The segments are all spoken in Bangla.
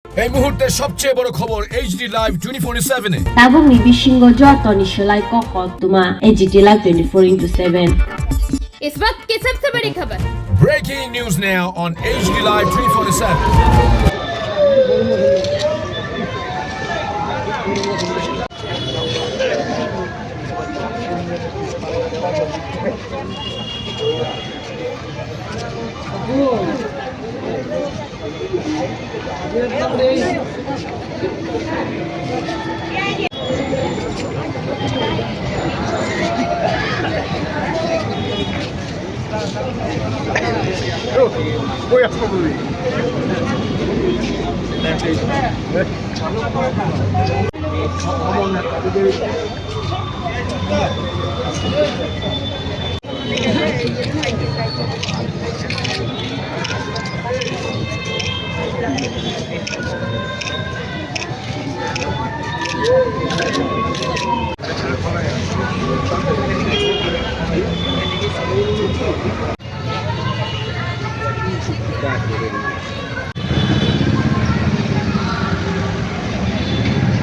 এই মুহূর্তে সবচেয়ে বড় খবর এইচডি লাইভ 24/7 এ Tabung ni bishingo joto ni shalai koko tuma HT Live 24/7. इस वक्त की सबसे बड़ी खबर। Breaking news now on HD Live 24/7.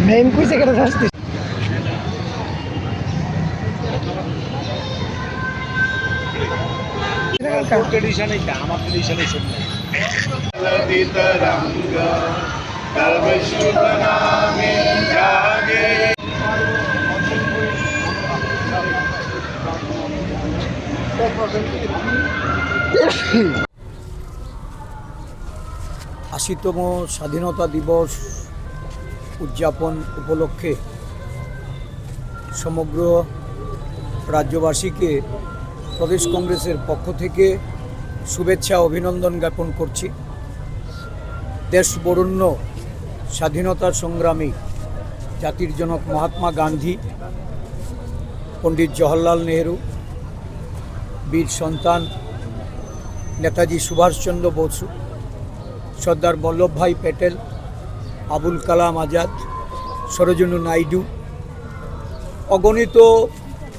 Main kuis saya kata pasti. Tradition है क्या हमारा ट्रेडिशन है सुनना আশিতম স্বাধীনতা দিবস উদযাপন উপলক্ষে সমগ্র রাজ্যবাসীকে প্রদেশ কংগ্রেসের পক্ষ থেকে শুভেচ্ছা অভিনন্দন জ্ঞাপন করছি। দেশ বরেণ্য স্বাধীনতা সংগ্রামী জাতির জনক মহাত্মা গান্ধী, পণ্ডিত জওহরলাল নেহেরু, বীর সন্তান নেতাজি সুভাষচন্দ্র বসু, সর্দার বল্লভভাই প্যাটেল, আবুল কালাম আজাদ, সরোজিনী নাইডু, অগণিত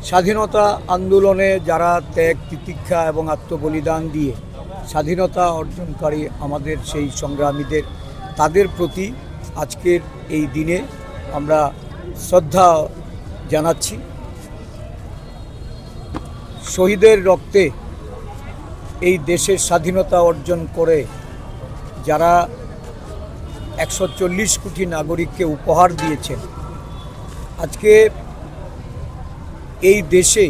স্বাধীনতা আন্দোলনে যারা ত্যাগ তিতিক্ষা এবং আত্মবলিদান দিয়ে স্বাধীনতা অর্জনকারী আমাদের সেই সংগ্রামীদের, তাদের প্রতি আজকের এই দিনে আমরা শ্রদ্ধা জানাচ্ছি। শহীদের রক্তে এই দেশের স্বাধীনতা অর্জন করে যারা 140 কোটি নাগরিককে উপহার দিয়েছেন, আজকে এই দেশে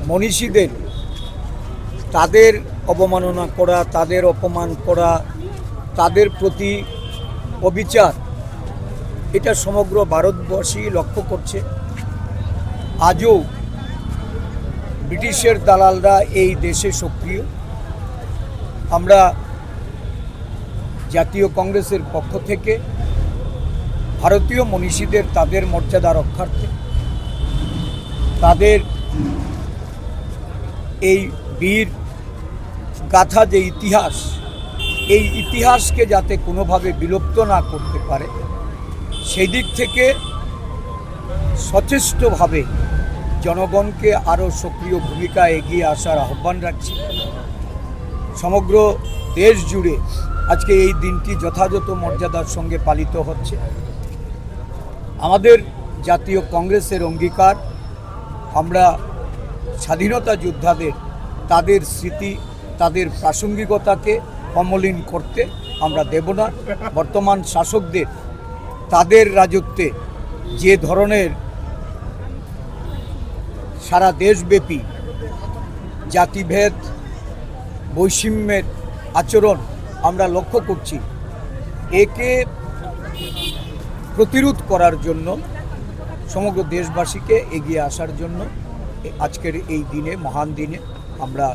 মনীষীদের তাদের অবমাননা করা, তাদের অপমান করা, তাদের প্রতি অবিচার, এটা সমগ্র ভারতবর্ষী লক্ষ্য করছে। আজও ব্রিটিশের দালালরা এই দেশে সক্রিয়। আমরা জাতীয় কংগ্রেসের পক্ষ থেকে ভারতীয় মনীষীদের তাদের মর্যাদা রক্ষার্থে, তাদের এই বীর গাথা যে ইতিহাস, এই ইতিহাসকে যাতে কোনোভাবে বিলুপ্ত না করতে পারে সেই দিক থেকে সচেষ্টভাবে জনগণকে আরও সক্রিয় ভূমিকা এগিয়ে আসার আহ্বান রাখছি। সমগ্র দেশ জুড়ে আজকে এই দিনটি যথাযথ মর্যাদার সঙ্গে পালিত হচ্ছে। আমাদের জাতীয় কংগ্রেসের অঙ্গীকার, আমরা স্বাধীনতা যোদ্ধাদের তাদের স্মৃতি, তাদের প্রাসঙ্গিকতাকে অমলিন করতে আমরা দেব না। বর্তমান শাসকদের তাদের রাজত্বে যে ধরনের সারা দেশব্যাপী জাতিভেদ বৈষম্যের আচরণ আমরা লক্ষ্য করছি, একে প্রতিরোধ করার জন্য সমগ্র দেশবাসীকে এগিয়ে আসার জন্য আজকের এই দিনে, মহান দিনে আমরা